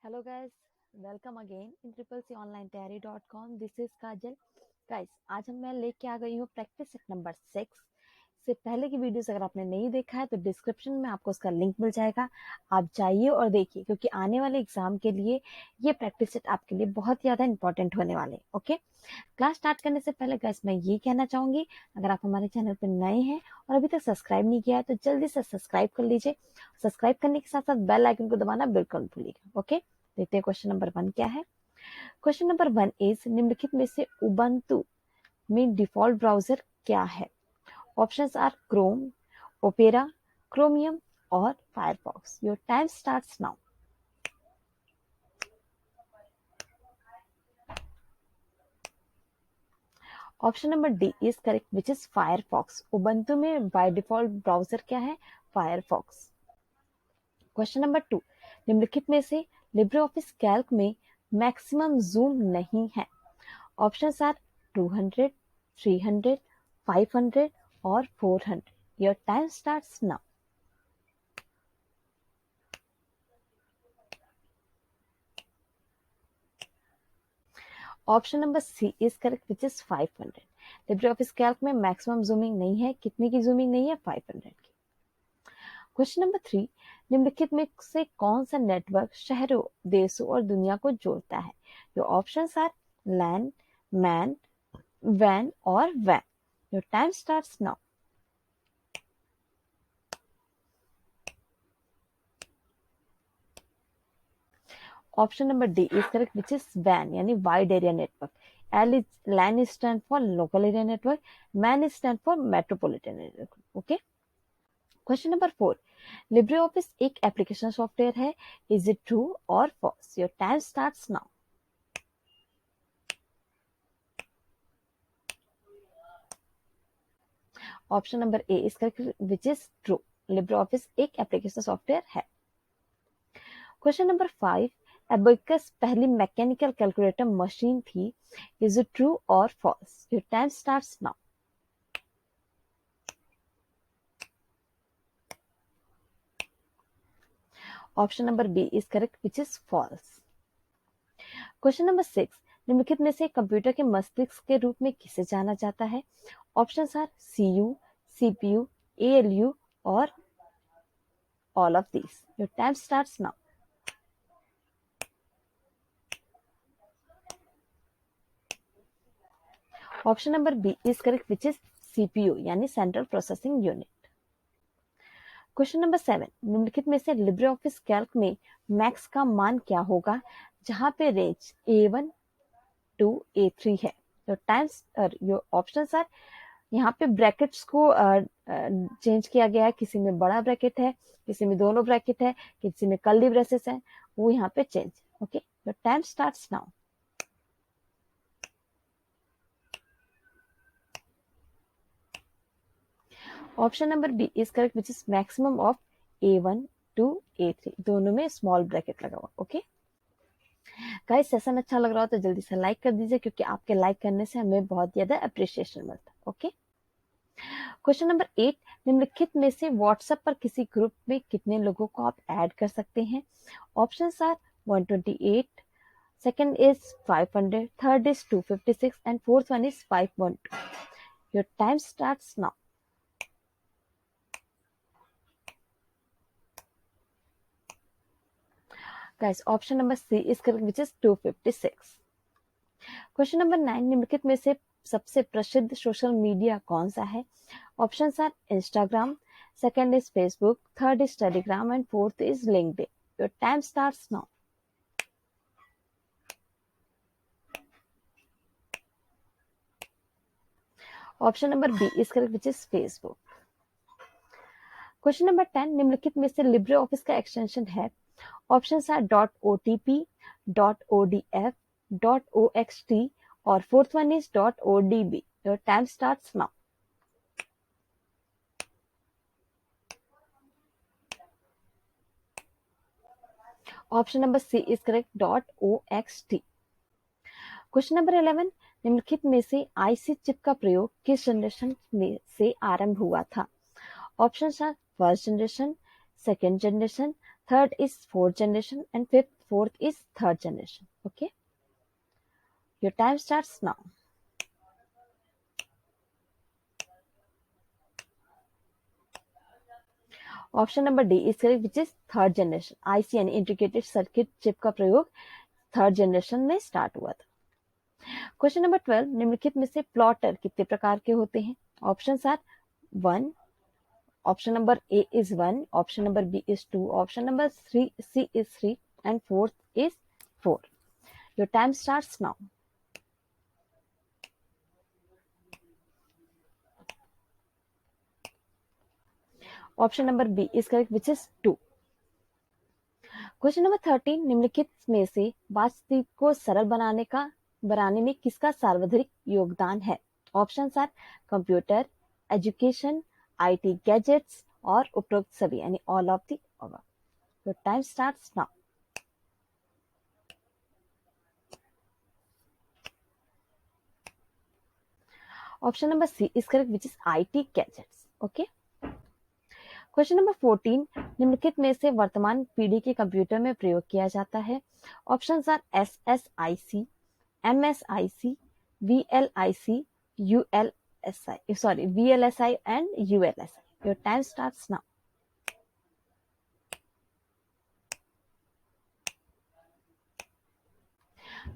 Hello guys, welcome again in CCConlinetary.com. This is Kajal. Guys आज मैं लेके आ गई हूँ प्रैक्टिस सेट नंबर 6 से पहले की वीडियोस अगर आपने नहीं देखा है तो डिस्क्रिप्शन में आपको उसका लिंक मिल जाएगा। आप जाइए और देखिए क्योंकि आने वाले एग्जाम के लिए ये प्रैक्टिस सेट आपके लिए बहुत ज़्यादा इंपॉर्टेंट होने वाले। ओके, क्लास स्टार्ट करने से पहले गाइस मैं ये कहना चाहूंगी, अगर आप हमारे चैनल पर नए हैं और अभी तक सब्सक्राइब नहीं किया है तो जल्दी से सब्सक्राइब कर लीजिए। सब्सक्राइब करने के साथ साथ बेल आइकन को दबाना बिल्कुल मत भूलिएगा। ओके, देखते हैं क्वेश्चन नंबर 1 क्या है। क्वेश्चन नंबर 1 इज निम्नलिखित में से उबंटू में डिफॉल्ट ब्राउजर क्या है। Options are Chrome, Opera, Chromium और Firefox. Your time starts now. Option number D is correct which is Firefox. Ubuntu में बाय डिफॉल्ट ब्राउजर क्या है? फायरफॉक्स। क्वेश्चन नंबर 2, निम्नलिखित में से लिब्रे ऑफिस कैल्क में मैक्सिमम जूम नहीं है। ऑप्शंस आर 200, 300, 500 और 400. Your time starts now. Option number C is correct which is 500. Libre Office Calc में मैक्सिमम जूमिंग नहीं है। कितने की जूमिंग नहीं है? 500 की। क्वेश्चन नंबर 3, निम्नलिखित में से कौन सा नेटवर्क शहरों, देशों और दुनिया को जोड़ता है? Your options are LAN, MAN, वैन और वैन। Your time starts now. Option number D is correct which is वैन यानी wide area network. L is LAN is stand for local area network, MAN is stand for metropolitan network. Okay, question number 4, Libre Office एक application software है। Is it true और false? Your time starts now. Option number A is correct which is true. Libre Office एक application software है। Question number 5, abacus पहली mechanical calculator machine थी। Is it true और false? Your time starts now. Option number B is correct which is false. Question number 6, निम्नलिखित में से computer के मस्तिष्क के रूप में किसे जाना जाता है? Options are CU, CPU, ALU और all of these. Your time starts now. Option number B is correct which is CPU यानी central processing unit. Question number 7, निम्नलिखित में से लिब्रे ऑफिस कैल्क में मैक्स का मान क्या होगा जहां पे रेंज A1 टू A3 है? Your times your options are, यहाँ पे ब्रैकेट्स को चेंज किया गया है। किसी में बड़ा ब्रैकेट है, किसी में दोनों ब्रैकेट है, किसी में कर्ली ब्रेसेस है, वो यहाँ पे change. Okay, your time starts now. Option number B is correct which is maximum of A1 to A3, दोनों में स्मॉल ब्रैकेट लगा हुआ। ओके गाइस, सेशन अच्छा लग रहा हो तो जल्दी से लाइक कर दीजिए क्योंकि आपके लाइक करने से हमें बहुत ज्यादा अप्रिशिएशन मिलता है। ओके, क्वेश्चन नंबर 8, निम्नलिखित में से व्हाट्सएप पर किसी ग्रुप में कितने लोगों को आप ऐड कर सकते हैं? Options are 128, second is 500, third is 256 and fourth one is 512। Your time starts now. Guys, option number C is correct which is 256। Question number 9, निम्नलिखित में से सबसे प्रसिद्ध सोशल मीडिया कौन सा है? Options are Instagram, second is Facebook, third is Telegram and fourth is LinkedIn. Your time starts now. Option number B is correct which is Facebook. Question number 10, निम्नलिखित में से लिब्रे ऑफिस का extension है। Options are .otp, .odf, .oxt और fourth one is .odb। Your time starts now. Option number C is correct .oxt। Question number 11, निम्नलिखित में से IC chip का प्रयोग किस जनरेशन में से आरंभ हुआ था? Options are first generation, second generation, third is fourth generation and fifth fourth is third generation. Okay, your time starts now. Option number D is correct which is third generation. IC यानी integrated circuit chip का प्रयोग third generation में start हुआ था. Question number 12, निम्नलिखित में से plotter कितने प्रकार के होते हैं? Options are 1, option number A is 1, option number B is 2, option number C is 3 and fourth is 4. Your time starts now. Option number B is correct which is 2. Question number 13, निम्नलिखित में से बातचीत को सरल बनाने में किसका सार्वधिक योगदान है? Options are computer, education, IT gadgets और उपरोक्त सभी यानी all of the above. Your time starts now. Option number C is correct which is IT gadgets. Okay. Question number 14, निम्नलिखित में से वर्तमान पीढ़ी के कंप्यूटर में प्रयोग किया जाता है? Options are SSIC, MSIC, VLIC, VLSI and ULSI. Your time starts now.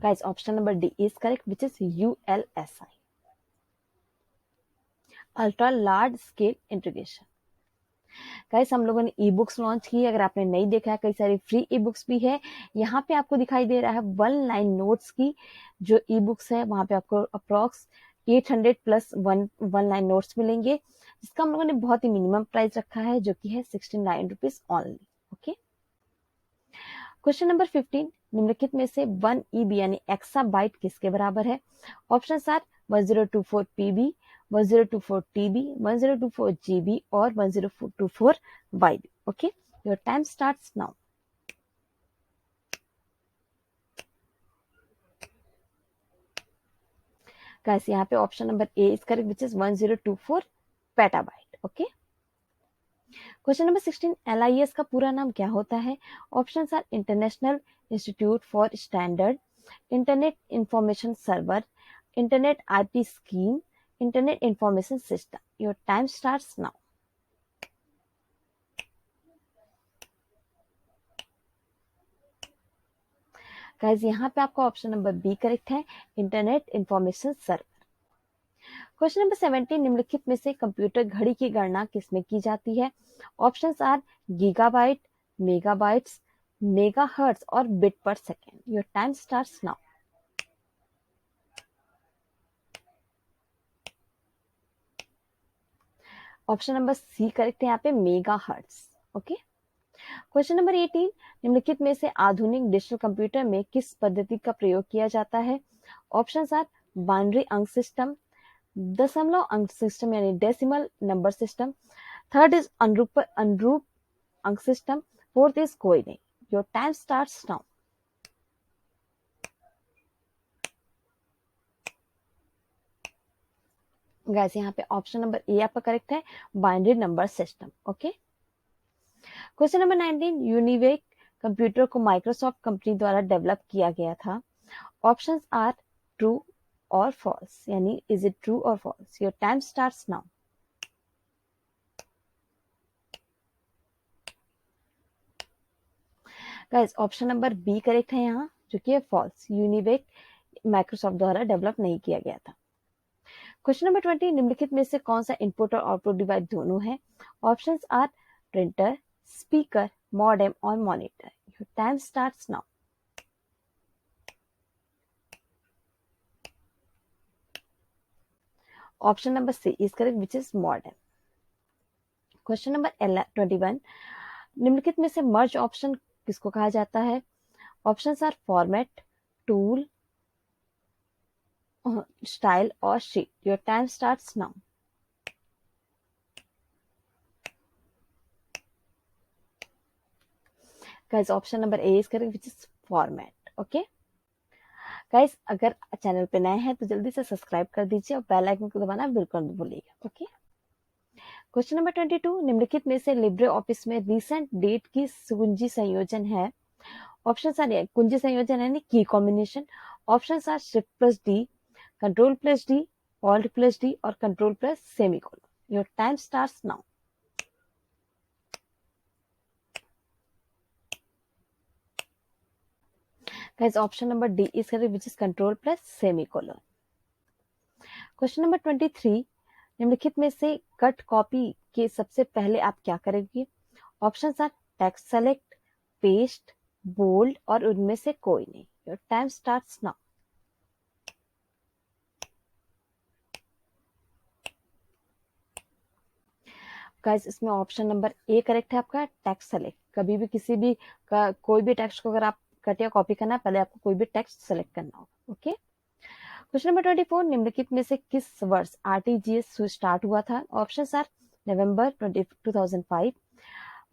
Guys, option number D is correct, which is ULSI. Ultra large scale integration. Guys, हम लोगों ने ई बुक्स लॉन्च की. अगर आपने नहीं देखा है, कई सारी फ्री ई बुक्स भी है. यहाँ पे आपको दिखाई दे रहा है 1 लाइन नोट्स की जो ई बुक्स है. वहां पे आपको approx 800 plus one line notes मिलेंगे, जिसका हम लोगों ने बहुत ही मिनिमम प्राइस रखा है, जो कि है 69 rupees only. Okay. Question number 15, निम्नलिखित में से 1 EB यानी एक्सा बाइट किसके बराबर है? Option are 1024 PB, 1024 TB, 1024 GB और 1024 YB. Okay, your time starts now. Guys, यहाँ पे option number A is correct which is 1024 petabyte. Okay. Question number 16, LIS का पूरा नाम क्या होता है? Option are international institute for standard, internet information server, internet IP scheme, internet information system. Your time starts now. Guys, यहाँ पे आपका option number B correct है, internet information server. Question number 17, निम्नलिखित में से कंप्यूटर घड़ी की गणना किसमें की जाती है? Options are gigabyte, megabytes, megahertz और bit per second. Your time starts now. Option number C correct है यहाँ पे, मेगाहर्ट्ज. ओके. क्वेश्चन नंबर 18, निम्नलिखित में से आधुनिक डिजिटल कंप्यूटर में किस पद्धति का प्रयोग किया जाता है? ऑप्शंस आर बाइनरी अंक सिस्टम, दशमलव अंक सिस्टम यानी decimal number system, third is अनुरूप अंक सिस्टम, फोर्थ इज कोई नहीं. Your time starts now. Guys, यहाँ पे ऑप्शन नंबर ए आपका करेक्ट है, binary number system. Okay. Question number 19, UNIVAC computer को माइक्रोसॉफ्ट कंपनी द्वारा डेवलप किया गया था. ऑप्शंस आर ट्रू और फॉल्स यानी इज इट ट्रू और false. Your time starts now. Guys, option number B correct है यहाँ, जो कि है फॉल्स. यूनिवेक माइक्रोसॉफ्ट द्वारा डेवलप नहीं किया गया था. क्वेश्चन नंबर 20, निम्नलिखित में से कौन सा इनपुट और आउटपुट डिवाइस दोनों है? Options are printer, speaker, modem और monitor. Your time starts now. Option number C is correct which is modem. Question number 21, निम्नलिखित में से मर्ज ऑप्शन किसको कहा जाता है? Options are format, tool, style और sheet. Your time starts now. Guys, option number A is correct which is format. Okay. Guys, अगर channel पे नए हैं तो जल्दी से सब्सक्राइब कर दीजिए और बेल आइकन को दबाना बिल्कुल नहीं भूलिएगा. ओके. क्वेश्चन नंबर 22, निम्नलिखित में से लिब्रे ऑफिस में रिसेंट डेट की कुंजी संयोजन है? ऑप्शन आर कुंजी संयोजन यानी key combination, option are shift plus D, control plus D, alt plus D और control plus semicolon. Your time starts now. Guys option number D is correct which is control plus semicolon. Question number 23, निम्नलिखित में से cut copy के सबसे पहले आप क्या करेंगे? Option are text select, paste, bold और उनमें से कोई नहीं। Your time starts now. Guys इसमें ऑप्शन नंबर ए करेक्ट है आपका, टेक्स्ट सेलेक्ट। कभी भी किसी भी कोई भी टेक्स्ट को अगर आप कट या कॉपी करना है, पहले आपको कोई भी टेक्स्ट सेलेक्ट करना होगा। ओके। क्वेश्चन नंबर 24, निम्नलिखित में से किस वर्ष आरटीजीएस स्टार्ट हुआ था? ऑप्शन आर नवंबर 2005,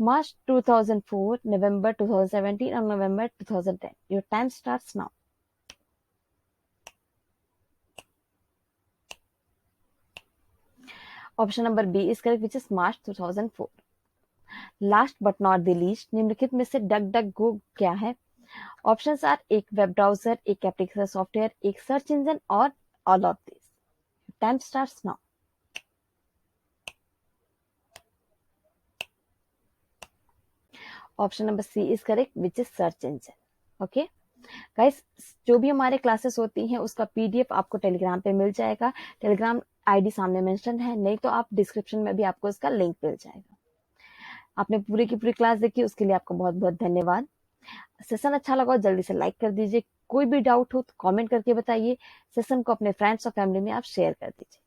मार्च 2004, नवंबर 2017 और नवंबर 2010। Your time starts now. Option number B is correct which is March 2004। Last but not the least, निम्नलिखित में से डक डक गो क्या है? ऑप्शंस आर एक वेब ब्राउजर, एक एप्लीकेशन सॉफ्टवेयर, एक सर्च इंजन और all of this. Time starts now. Option number C is correct which is search engine. Okay guys, जो भी हमारे क्लासेस होती हैं उसका पीडीएफ आपको टेलीग्राम पे मिल जाएगा। टेलीग्राम आईडी सामने मेंशन है, नहीं तो आप डिस्क्रिप्शन में भी आपको इसका लिंक मिल जाएगा। आपने पूरी की पूरी क्लास देखी, उसके लिए आपको बहुत बहुत धन्यवाद। सेशन अच्छा लगा जल्दी से लाइक कर दीजिए। कोई भी डाउट हो तो कमेंट करके बताइए। सेशन को अपने फ्रेंड्स और फैमिली में आप शेयर कर दीजिए।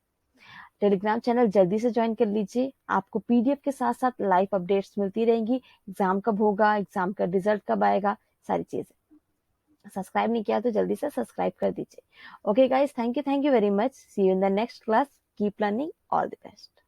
टेलीग्राम चैनल जल्दी से ज्वाइन कर लीजिए। आपको पीडीएफ के साथ साथ लाइव अपडेट्स मिलती रहेंगी। एग्जाम कब होगा, एग्जाम का रिजल्ट कब आएगा, सारी चीजें। सब्सक्राइब नहीं किया तो जल्दी से सब्सक्राइब कर दीजिए। Okay guys, thank you very much. See you in the next class. Keep learning. All the best.